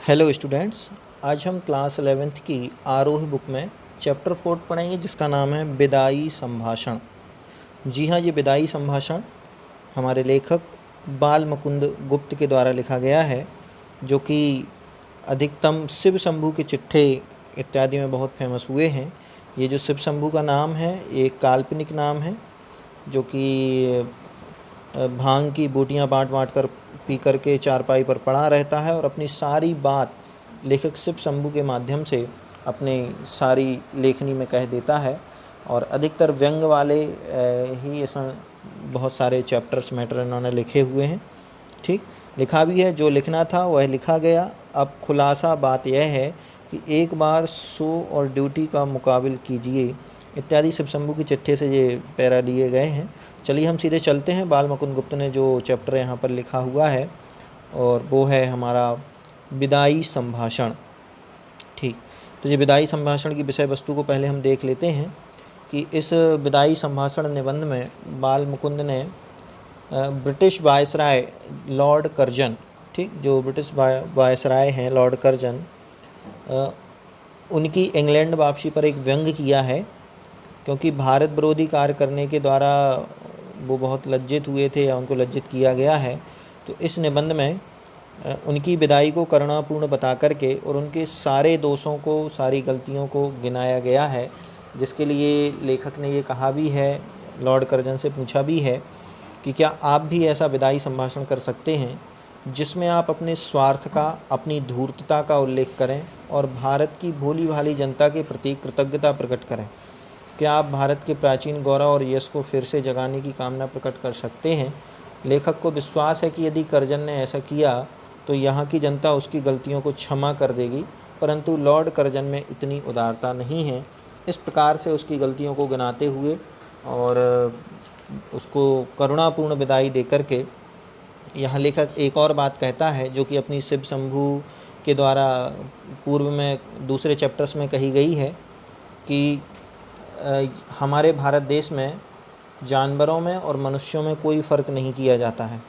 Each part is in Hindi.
हेलो स्टूडेंट्स, आज हम क्लास 11th की आरोही बुक में चैप्टर 4 पढ़ेंगे जिसका नाम है विदाई संभाषण। जी हाँ, ये विदाई संभाषण हमारे लेखक बाल मुकुंद गुप्त के द्वारा लिखा गया है, जो कि अधिकतम शिव शंभू के चिट्ठे इत्यादि में बहुत फेमस हुए हैं। ये जो शिव शंभू का नाम है ये एक काल्पनिक नाम है, जो कि भांग की बूटियाँ बाँट बाँट कर पी कर के चारपाई पर पड़ा रहता है और अपनी सारी बात लेखक शिव शंभू के माध्यम से अपने सारी लेखनी में कह देता है। और अधिकतर व्यंग वाले ही इसमें बहुत सारे चैप्टर्स मैटर इन्होंने लिखे हुए हैं। ठीक लिखा भी है, जो लिखना था वह लिखा गया। अब खुलासा बात यह है कि एक बार सो और ड्यूटी का मुकाबिल कीजिए इत्यादि शिव शंभू की चिट्ठे से ये पैरा लिए गए हैं। चलिए हम सीधे चलते हैं। बाल मुकुंद गुप्त ने जो चैप्टर यहाँ पर लिखा हुआ है और वो है हमारा विदाई संभाषण। ठीक, तो ये विदाई संभाषण की विषय वस्तु को पहले हम देख लेते हैं कि इस विदाई संभाषण निबंध में बाल मुकुंद ने ब्रिटिश वायसराय लॉर्ड कर्जन, ठीक, जो ब्रिटिश वायसराय हैं लॉर्ड कर्जन, उनकी इंग्लैंड वापसी पर एक व्यंग किया है, क्योंकि भारत विरोधी कार्य करने के द्वारा वो बहुत लज्जित हुए थे या उनको लज्जित किया गया है। तो इस निबंध में उनकी विदाई को करुणापूर्ण बता करके और उनके सारे दोषों को, सारी गलतियों को गिनाया गया है, जिसके लिए लेखक ने ये कहा भी है, लॉर्ड कर्जन से पूछा भी है कि क्या आप भी ऐसा विदाई संभाषण कर सकते हैं जिसमें आप अपने स्वार्थ का, अपनी धूर्तता का उल्लेख करें और भारत की भोली भाली जनता के प्रति कृतज्ञता प्रकट करें। क्या आप भारत के प्राचीन गौरव और यश को फिर से जगाने की कामना प्रकट कर सकते हैं? लेखक को विश्वास है कि यदि कर्जन ने ऐसा किया तो यहाँ की जनता उसकी गलतियों को क्षमा कर देगी, परंतु लॉर्ड कर्जन में इतनी उदारता नहीं है। इस प्रकार से उसकी गलतियों को गिनाते हुए और उसको करुणापूर्ण विदाई दे करके यहाँ लेखक एक और बात कहता है, जो कि अपनी शिव शंभू के द्वारा पूर्व में दूसरे चैप्टर्स में कही गई है कि हमारे भारत देश में जानवरों में और मनुष्यों में कोई फ़र्क नहीं किया जाता है,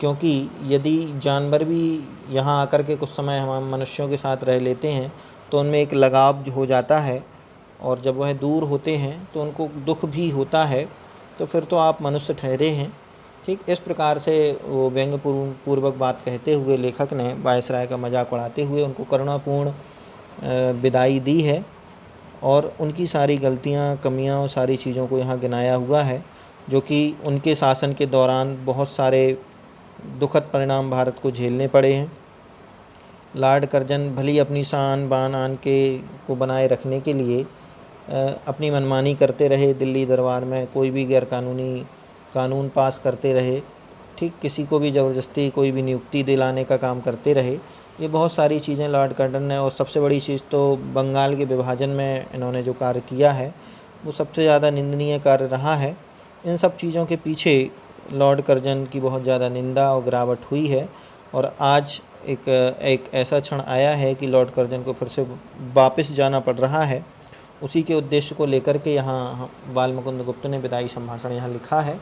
क्योंकि यदि जानवर भी यहाँ आकर के कुछ समय हम मनुष्यों के साथ रह लेते हैं तो उनमें एक लगाव हो जाता है, और जब वह दूर होते हैं तो उनको दुख भी होता है, तो फिर तो आप मनुष्य ठहरे हैं। ठीक, इस प्रकार से वो व्यंग पूर्वक बात कहते हुए लेखक ने वायसराय का मजाक उड़ाते हुए उनको करुणापूर्ण विदाई दी है और उनकी सारी गलतियां, कमियां और सारी चीज़ों को यहाँ गिनाया हुआ है, जो कि उनके शासन के दौरान बहुत सारे दुखद परिणाम भारत को झेलने पड़े हैं। लॉर्ड कर्जन भली अपनी शान बान आन के को बनाए रखने के लिए अपनी मनमानी करते रहे, दिल्ली दरबार में कोई भी गैरकानूनी कानून पास करते रहे, ठीक, किसी को भी ज़बरदस्ती कोई भी नियुक्ति दिलाने का काम करते रहे। ये बहुत सारी चीज़ें लॉर्ड कर्जन ने, और सबसे बड़ी चीज़ तो बंगाल के विभाजन में इन्होंने जो कार्य किया है वो सबसे ज़्यादा निंदनीय कार्य रहा है। इन सब चीज़ों के पीछे लॉर्ड कर्जन की बहुत ज़्यादा निंदा और गिरावट हुई है, और आज एक ऐसा क्षण आया है कि लॉर्ड कर्जन को फिर से वापस जाना पड़ रहा है। उसी के उद्देश्य को लेकर के यहाँ बाल मुकुंद गुप्त ने विदाई संभाषण यहाँ लिखा है।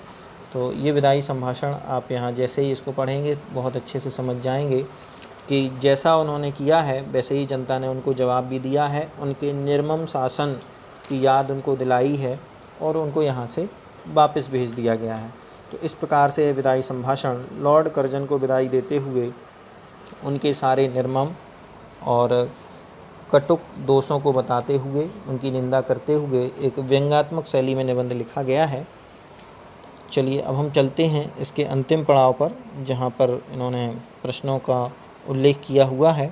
तो ये विदाई संभाषण आप यहाँ जैसे ही इसको पढ़ेंगे बहुत अच्छे से समझ जाएंगे कि जैसा उन्होंने किया है वैसे ही जनता ने उनको जवाब भी दिया है, उनके निर्मम शासन की याद उनको दिलाई है और उनको यहाँ से वापस भेज दिया गया है। तो इस प्रकार से विदाई संभाषण लॉर्ड कर्जन को विदाई देते हुए उनके सारे निर्मम और कटुक दोषों को बताते हुए, उनकी निंदा करते हुए एक व्यंग्यात्मक शैली में निबंध लिखा गया है। चलिए अब हम चलते हैं इसके अंतिम पड़ाव पर, जहाँ पर इन्होंने प्रश्नों का उल्लेख किया हुआ है।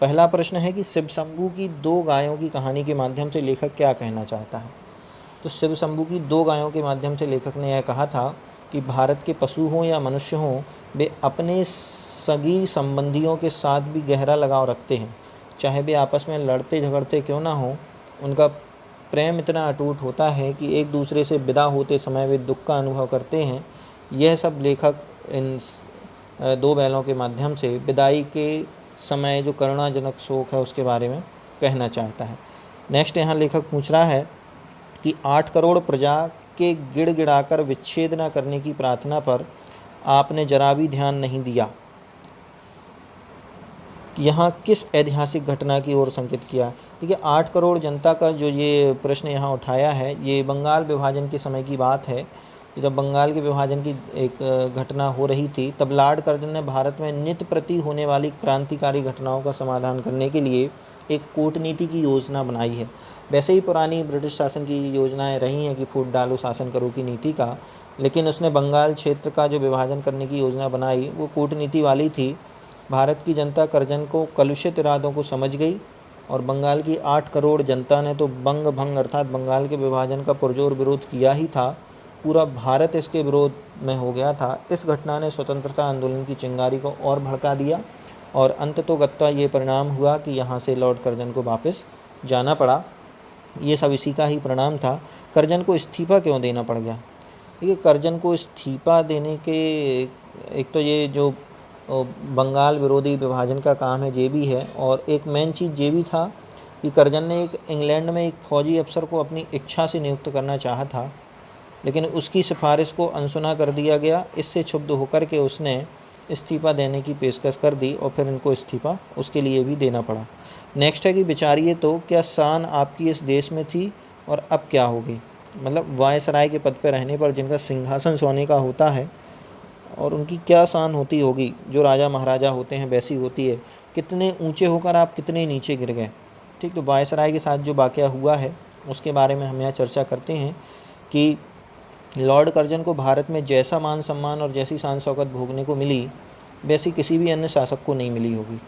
पहला प्रश्न है कि शिव शंभू की 2 गायों की कहानी के माध्यम से लेखक क्या कहना चाहता है। तो शिव शंभू की 2 गायों के माध्यम से लेखक ने यह कहा था कि भारत के पशु हों या मनुष्य हों, वे अपने सगी संबंधियों के साथ भी गहरा लगाव रखते हैं, चाहे वे आपस में लड़ते झगड़ते क्यों ना हों। उनका प्रेम इतना अटूट होता है कि एक दूसरे से विदा होते समय वे दुख का अनुभव करते हैं। यह सब लेखक इन 2 बैलों के माध्यम से विदाई के समय जो करुणाजनक शोक है उसके बारे में कहना चाहता है। नेक्स्ट यहाँ लेखक पूछ रहा है कि 8 करोड़ प्रजा के गिड़गिड़ाकर विच्छेद न करने की प्रार्थना पर आपने जरा भी ध्यान नहीं दिया। कि यहाँ किस ऐतिहासिक घटना की ओर संकेत किया। देखिए 8 करोड़ जनता का जो ये प्रश्न यहाँ उठाया है, ये बंगाल विभाजन के समय की बात है। जब बंगाल के विभाजन की एक घटना हो रही थी, तब लॉर्ड कर्जन ने भारत में नित्य प्रति होने वाली क्रांतिकारी घटनाओं का समाधान करने के लिए एक कूटनीति की योजना बनाई है। वैसे ही पुरानी ब्रिटिश शासन की योजनाएं रही हैं कि फूट डालो शासन करो की नीति का, लेकिन उसने बंगाल क्षेत्र का जो विभाजन करने की योजना बनाई वो कूटनीति वाली थी। भारत की जनता कर्जन को कलुषित इरादों को समझ गई और बंगाल की 8 करोड़ जनता ने तो बंग भंग अर्थात बंगाल के विभाजन का पुरजोर विरोध किया ही था। पूरा भारत इसके विरोध में हो गया था। इस घटना ने स्वतंत्रता आंदोलन की चिंगारी को और भड़का दिया और अंततोगत्वा ये परिणाम हुआ कि यहाँ से लॉर्ड कर्जन को वापस जाना पड़ा। ये सब इसी का ही परिणाम था। कर्जन को इस्तीफ़ा क्यों देना पड़ गया? देखिए कर्जन को इस्तीफ़ा देने के एक तो ये जो बंगाल विरोधी विभाजन का काम है ये भी है, और एक मेन चीज़ ये भी था कि कर्जन ने एक इंग्लैंड में एक फ़ौजी अफसर को अपनी इच्छा से नियुक्त करना चाहा था, लेकिन उसकी सिफारिश को अनसुना कर दिया गया। इससे क्षुब्ध होकर के उसने इस्तीफ़ा देने की पेशकश कर दी और फिर इनको इस्तीफ़ा उसके लिए भी देना पड़ा। नेक्स्ट है कि विचारिए तो क्या शान आपकी इस देश में थी और अब क्या होगी। मतलब वायसराय के पद पर रहने पर जिनका सिंहासन सोने का होता है और उनकी क्या शान होती होगी, जो राजा महाराजा होते हैं वैसी होती है। कितने ऊंचे होकर आप कितने नीचे गिर गए। ठीक, तो वायसराय के साथ जो वाक़या हुआ है उसके बारे में हम यहाँ चर्चा करते हैं कि लॉर्ड कर्जन को भारत में जैसा मान सम्मान और जैसी शान शौकत भोगने को मिली वैसी किसी भी अन्य शासक को नहीं मिली होगी।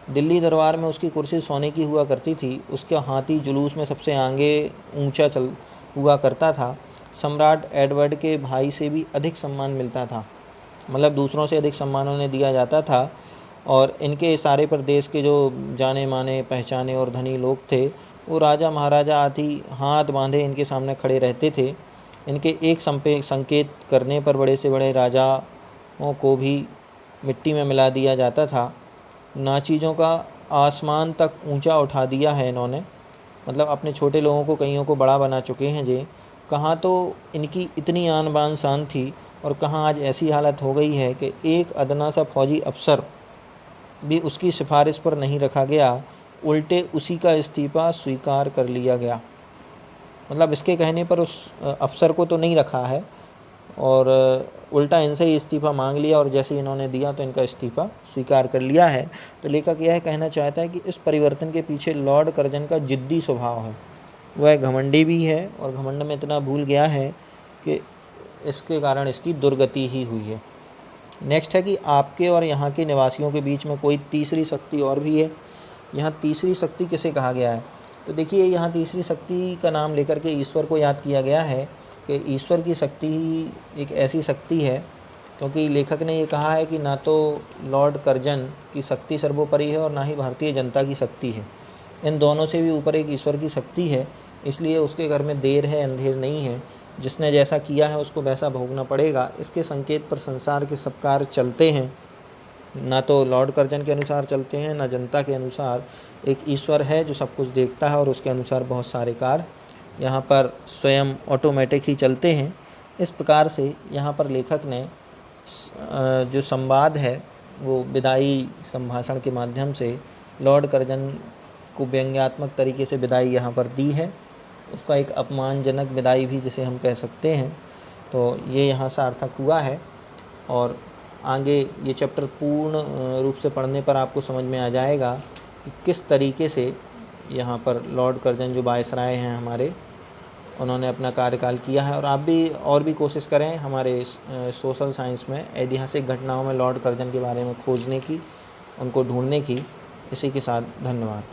दिल्ली दरबार में उसकी कुर्सी सोने की हुआ करती थी, उसका हाथी जुलूस में सबसे आगे ऊंचा चल हुआ करता था। सम्राट एडवर्ड के भाई से भी अधिक सम्मान मिलता था, मतलब दूसरों से अधिक सम्मान उन्हें दिया जाता था। और इनके इशारे पर देश के जो जाने माने पहचाने और धनी लोग थे वो राजा महाराजा आदि हाथ बांधे इनके सामने खड़े रहते थे। इनके एक संकेत करने पर बड़े से बड़े राजाओं को भी मिट्टी में मिला दिया जाता था। नाचीज़ों का आसमान तक ऊंचा उठा दिया है इन्होंने, मतलब अपने छोटे लोगों को कईयों को बड़ा बना चुके हैं जी। कहाँ तो इनकी इतनी आन बान शान थी और कहाँ आज ऐसी हालत हो गई है कि एक अदना सा फौजी अफसर भी उसकी सिफारिश पर नहीं रखा गया, उल्टे उसी का इस्तीफ़ा स्वीकार कर लिया गया। मतलब इसके कहने पर उस अफसर को तो नहीं रखा है और उल्टा इनसे ही इस्तीफ़ा मांग लिया और जैसे इन्होंने दिया तो इनका इस्तीफ़ा स्वीकार कर लिया है। तो लेखक यह कहना चाहता है कि इस परिवर्तन के पीछे लॉर्ड कर्जन का जिद्दी स्वभाव है। वह घमंडी भी है और घमंड में इतना भूल गया है कि इसके कारण इसकी दुर्गति ही हुई है। नेक्स्ट है कि आपके और यहाँ के निवासियों के बीच में कोई तीसरी शक्ति और भी है। यहाँ तीसरी शक्ति किसे कहा गया है? तो देखिए यहाँ तीसरी शक्ति का नाम लेकर के ईश्वर को याद किया गया है कि ईश्वर की शक्ति ही एक ऐसी शक्ति है, क्योंकि लेखक ने ये कहा है कि ना तो लॉर्ड कर्जन की शक्ति सर्वोपरि है और ना ही भारतीय जनता की शक्ति है। इन दोनों से भी ऊपर एक ईश्वर की शक्ति है, इसलिए उसके घर में देर है अंधेर नहीं है। जिसने जैसा किया है उसको वैसा भोगना पड़ेगा। इसके संकेत पर संसार के सब कार्य चलते हैं, ना तो लॉर्ड कर्जन के अनुसार चलते हैं ना जनता के अनुसार। एक ईश्वर है जो सब कुछ देखता है और उसके अनुसार बहुत सारे कार्य यहाँ पर स्वयं ऑटोमेटिक ही चलते हैं। इस प्रकार से यहाँ पर लेखक ने जो संवाद है वो विदाई संभाषण के माध्यम से लॉर्ड कर्जन को व्यंग्यात्मक तरीके से विदाई यहाँ पर दी है। उसका एक अपमानजनक विदाई भी जिसे हम कह सकते हैं। तो ये यहाँ सार्थक हुआ है और आगे ये चैप्टर पूर्ण रूप से पढ़ने पर आपको समझ में आ जाएगा कि किस तरीके से यहाँ पर लॉर्ड कर्जन जो वायसराय हैं हमारे, उन्होंने अपना कार्यकाल किया है। और आप भी और भी कोशिश करें हमारे सोशल साइंस में ऐतिहासिक घटनाओं में लॉर्ड कर्जन के बारे में खोजने की, उनको ढूंढने की। इसी के साथ धन्यवाद।